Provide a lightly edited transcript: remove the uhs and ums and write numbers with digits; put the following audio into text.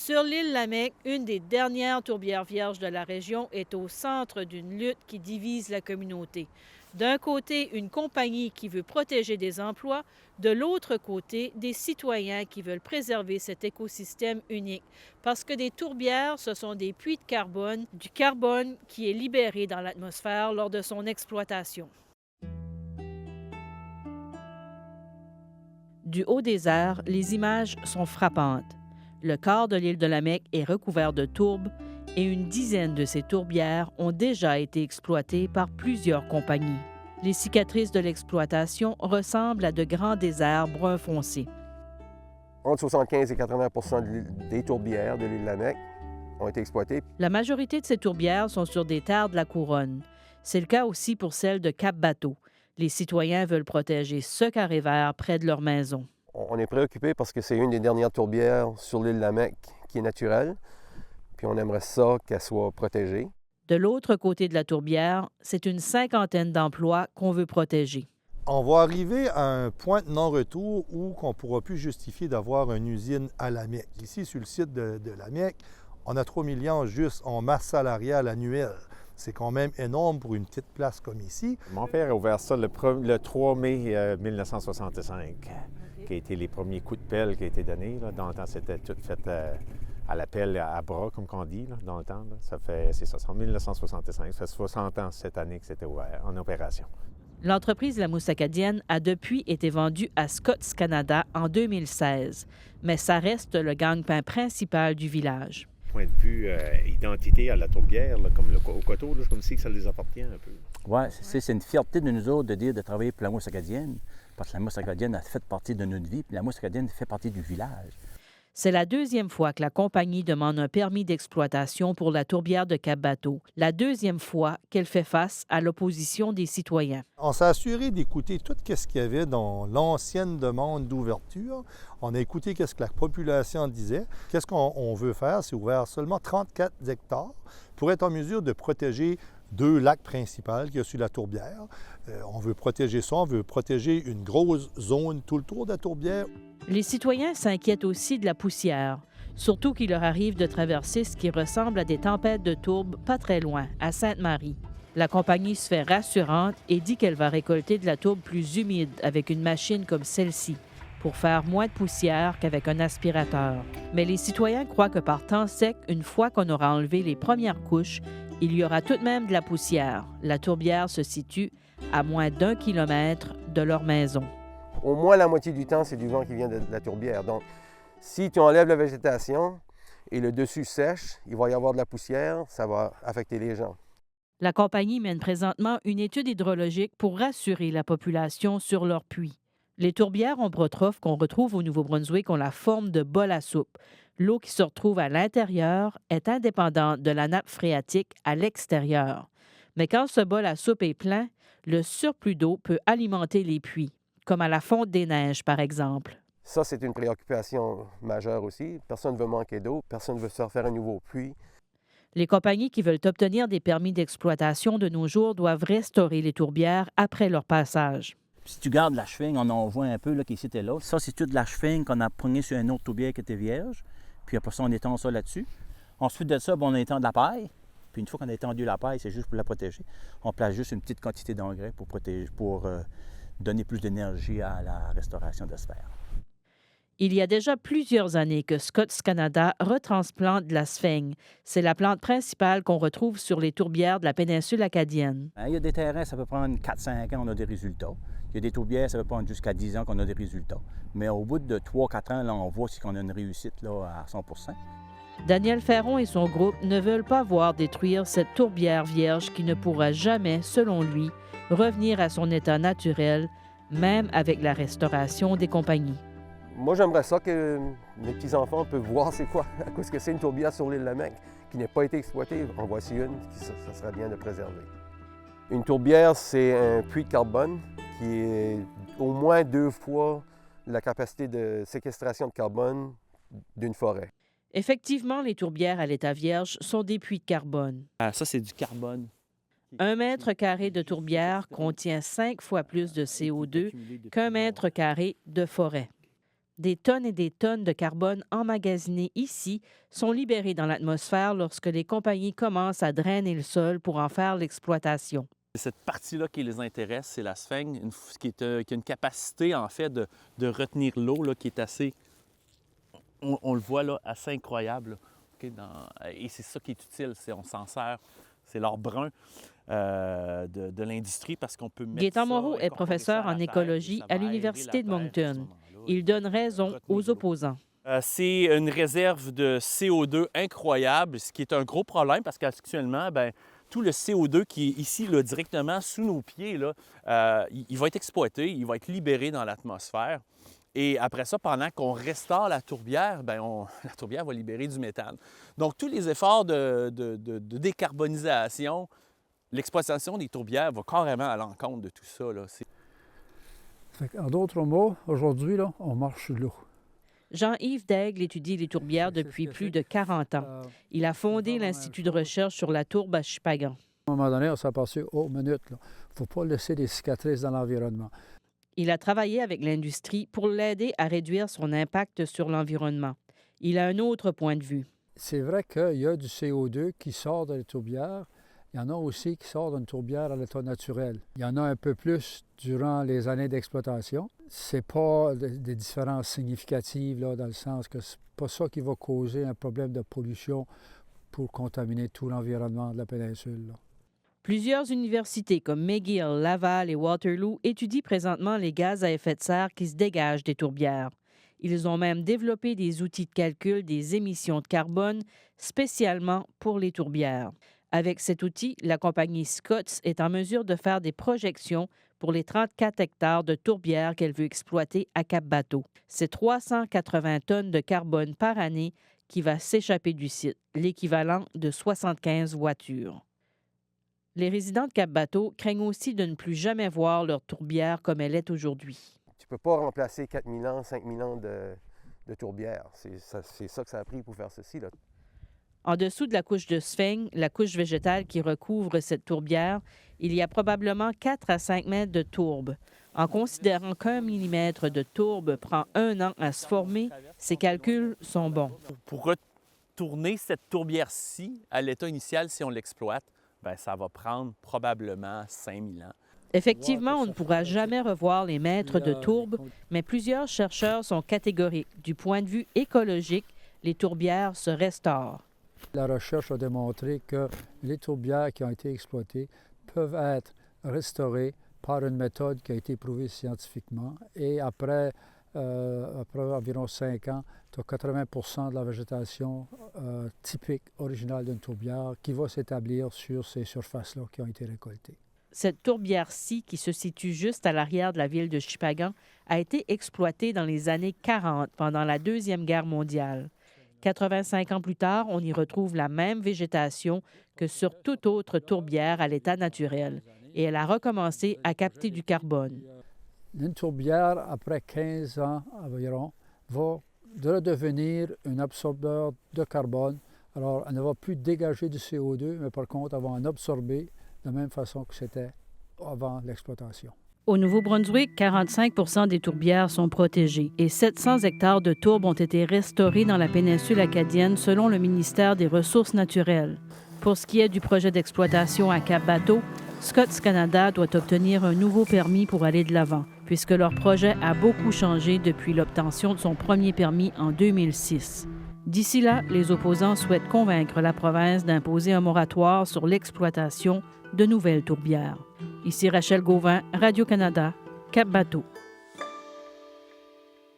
Sur l'île Lamec, une des dernières tourbières vierges de la région est au centre d'une lutte qui divise la communauté. D'un côté, une compagnie qui veut protéger des emplois, de l'autre côté, des citoyens qui veulent préserver cet écosystème unique. Parce que des tourbières, ce sont des puits de carbone, du carbone qui est libéré dans l'atmosphère lors de son exploitation. Du haut des airs, les images sont frappantes. Le corps de l'île de Lamec est recouvert de tourbes et une dizaine de ces tourbières ont déjà été exploitées par plusieurs compagnies. Les cicatrices de l'exploitation ressemblent à de grands déserts brun foncé. Entre 75 et 80 des tourbières de l'île Lamec ont été exploitées. La majorité de ces tourbières sont sur des terres de la couronne. C'est le cas aussi pour celles de Cap-Bateau. Les citoyens veulent protéger ce carré vert près de leur maison. On est préoccupé parce que c'est une des dernières tourbières sur l'île Lamec qui est naturelle. Puis on aimerait ça qu'elle soit protégée. De l'autre côté de la tourbière, c'est une cinquantaine d'emplois qu'on veut protéger. On va arriver à un point de non-retour où on ne pourra plus justifier d'avoir une usine à Lamec. Ici, sur le site de Lamec, on a 3 millions juste en masse salariale annuelle. C'est quand même énorme pour une petite place comme ici. Mon père a ouvert ça le 3 mai 1965, qui a été les premiers coups de pelle qui ont été donnés. Là. Dans le temps, c'était tout fait à la pelle à bras, comme on dit, là, dans le temps. Là. C'est ça, c'est en 1965. Ça fait 60 ans cette année que c'était ouvert, en opération. L'entreprise La Mousse Acadienne a depuis été vendue à Scotts Canada en 2016, mais ça reste le gagne-pain principal du village. Point de vue identité à la tourbière, là, comme au coteau, là, comme si ça les appartient un peu. Oui, c'est une fierté de nous autres de dire de travailler pour la Mousse Acadienne, parce que la Mousse Acadienne a fait partie de notre vie, puis la Mousse Acadienne fait partie du village. C'est la deuxième fois que la compagnie demande un permis d'exploitation pour la tourbière de Cap-Bateau. La deuxième fois qu'elle fait face à l'opposition des citoyens. On s'est assuré d'écouter tout ce qu'il y avait dans l'ancienne demande d'ouverture. On a écouté ce que la population disait. Qu'est-ce qu'on veut faire? C'est ouvrir seulement 34 hectares pour être en mesure de protéger 2 lacs principaux qu'il y a sur la tourbière. On veut protéger ça, on veut protéger une grosse zone tout le tour de la tourbière. Les citoyens s'inquiètent aussi de la poussière, surtout qu'il leur arrive de traverser ce qui ressemble à des tempêtes de tourbe pas très loin, à Sainte-Marie. La compagnie se fait rassurante et dit qu'elle va récolter de la tourbe plus humide avec une machine comme celle-ci, pour faire moins de poussière qu'avec un aspirateur. Mais les citoyens croient que par temps sec, une fois qu'on aura enlevé les premières couches, il y aura tout de même de la poussière. La tourbière se situe à moins d'1 kilomètre de leur maison. Au moins la moitié du temps, c'est du vent qui vient de la tourbière. Donc, si tu enlèves la végétation et le dessus sèche, il va y avoir de la poussière, ça va affecter les gens. La compagnie mène présentement une étude hydrologique pour rassurer la population sur leurs puits. Les tourbières ombrotrophes qu'on retrouve au Nouveau-Brunswick ont la forme de bol à soupe. L'eau qui se retrouve à l'intérieur est indépendante de la nappe phréatique à l'extérieur. Mais quand ce bol à soupe est plein, le surplus d'eau peut alimenter les puits, comme à la fonte des neiges, par exemple. Ça, c'est une préoccupation majeure aussi. Personne ne veut manquer d'eau, personne ne veut se refaire un nouveau puits. Les compagnies qui veulent obtenir des permis d'exploitation de nos jours doivent restaurer les tourbières après leur passage. Si tu gardes la cheville, on en voit un peu là, qu'ici et là. Ça, c'est toute la cheville qu'on a pognée sur une autre tourbière qui était vierge. Puis après ça, on étend ça là-dessus. Ensuite de ça, on étend de la paille. Puis une fois qu'on a étendu la paille, c'est juste pour la protéger. On place juste une petite quantité d'engrais pour donner plus d'énergie à la restauration de sphère. Il y a déjà plusieurs années que Scotts Canada retransplante de la sphaigne. C'est la plante principale qu'on retrouve sur les tourbières de la péninsule acadienne. Il y a des terrains, ça peut prendre 4-5 ans, on a des résultats. Il y a des tourbières, ça peut prendre jusqu'à 10 ans qu'on a des résultats. Mais au bout de 3-4 ans, là, on voit si on a une réussite là, à 100 %. Daniel Ferron et son groupe ne veulent pas voir détruire cette tourbière vierge qui ne pourra jamais, selon lui, revenir à son état naturel, même avec la restauration des compagnies. Moi, j'aimerais ça que mes petits-enfants peuvent voir c'est quoi, à cause que c'est une tourbière sur l'île Lamec qui n'a pas été exploitée. En voici une, ça serait bien de préserver. Une tourbière, c'est un puits de carbone qui est au moins 2 fois la capacité de séquestration de carbone d'une forêt. Effectivement, les tourbières à l'état vierge sont des puits de carbone. Ça, c'est du carbone. 1 mètre carré de tourbière contient 5 fois plus de CO2 qu'1 mètre carré de forêt. Des tonnes et des tonnes de carbone emmagasinées ici sont libérées dans l'atmosphère lorsque les compagnies commencent à drainer le sol pour en faire l'exploitation. Cette partie-là qui les intéresse, c'est la sphène, qui a une capacité, en fait, de retenir l'eau, là, qui est assez, on le voit, là, assez incroyable. Là, okay, et c'est ça qui est utile, on s'en sert, c'est l'or brun de l'industrie parce qu'on peut mettre Gaétan ça, Moreau est incorporer professeur ça à en la terre, écologie et ça à va l'Université aérer de la terre à ce Moncton. moment-là, Il donne raison retenir aux l'eau. opposants. C'est une réserve de CO2 incroyable, ce qui est un gros problème parce qu'actuellement, bien, tout le CO2 qui est ici là, directement sous nos pieds, là, il va être exploité, il va être libéré dans l'atmosphère. Et après ça, pendant qu'on restaure la tourbière, bien, la tourbière va libérer du méthane. Donc, tous les efforts de décarbonisation, l'exploitation des tourbières va carrément à l'encontre de tout ça. Là. En d'autres mots, aujourd'hui, là, on marche sur l'eau. Jean-Yves Daigle étudie les tourbières depuis plus de 40 ans. Il a fondé l'Institut de recherche sur la tourbe à Shippagan. À un moment donné, on s'est passé aux minutes. Il ne faut pas laisser des cicatrices dans l'environnement. Il a travaillé avec l'industrie pour l'aider à réduire son impact sur l'environnement. Il a un autre point de vue. C'est vrai qu'il y a du CO2 qui sort de la tourbière. Il y en a aussi qui sortent d'une tourbière à l'état naturel. Il y en a un peu plus durant les années d'exploitation. Ce n'est pas des différences significatives là, dans le sens que ce n'est pas ça qui va causer un problème de pollution pour contaminer tout l'environnement de la péninsule. Là. Plusieurs universités comme McGill, Laval et Waterloo étudient présentement les gaz à effet de serre qui se dégagent des tourbières. Ils ont même développé des outils de calcul des émissions de carbone spécialement pour les tourbières. Avec cet outil, la compagnie Scotts est en mesure de faire des projections pour les 34 hectares de tourbières qu'elle veut exploiter à Cap-Bateau. C'est 380 tonnes de carbone par année qui va s'échapper du site, l'équivalent de 75 voitures. Les résidents de Cap-Bateau craignent aussi de ne plus jamais voir leur tourbière comme elle est aujourd'hui. Tu ne peux pas remplacer 4000 ans, 5000 ans de tourbière. C'est ça que ça a pris pour faire ceci. Là. En dessous de la couche de sphène, la couche végétale qui recouvre cette tourbière, il y a probablement 4 à 5 mètres de tourbe. En considérant qu'1 millimètre de tourbe prend 1 an à se former, ces calculs sont bons. Pour retourner cette tourbière-ci à l'état initial, si on l'exploite, bien, ça va prendre probablement 5000 ans. Effectivement, on ne pourra jamais revoir les mètres de tourbe, mais plusieurs chercheurs sont catégoriques. Du point de vue écologique, les tourbières se restaurent. La recherche a démontré que les tourbières qui ont été exploitées peuvent être restaurées par une méthode qui a été prouvée scientifiquement. Et après environ 5 ans, tu as 80 de la végétation typique, originale d'une tourbière, qui va s'établir sur ces surfaces-là qui ont été récoltées. Cette tourbière-ci, qui se situe juste à l'arrière de la ville de Shippagan, a été exploitée dans les années 40, pendant la Deuxième Guerre mondiale. 85 ans plus tard, on y retrouve la même végétation que sur toute autre tourbière à l'état naturel, et elle a recommencé à capter du carbone. Une tourbière, après 15 ans environ, va redevenir un absorbeur de carbone. Alors, elle ne va plus dégager du CO2, mais par contre, elle va en absorber de la même façon que c'était avant l'exploitation. Au Nouveau-Brunswick, 45 des tourbières sont protégées et 700 hectares de tourbes ont été restaurés dans la péninsule acadienne selon le ministère des Ressources naturelles. Pour ce qui est du projet d'exploitation à Cap-Bateau, Scotts Canada doit obtenir un nouveau permis pour aller de l'avant, puisque leur projet a beaucoup changé depuis l'obtention de son premier permis en 2006. D'ici là, les opposants souhaitent convaincre la province d'imposer un moratoire sur l'exploitation de nouvelles tourbières. Ici Rachel Gauvin, Radio-Canada, Cap-Bateau.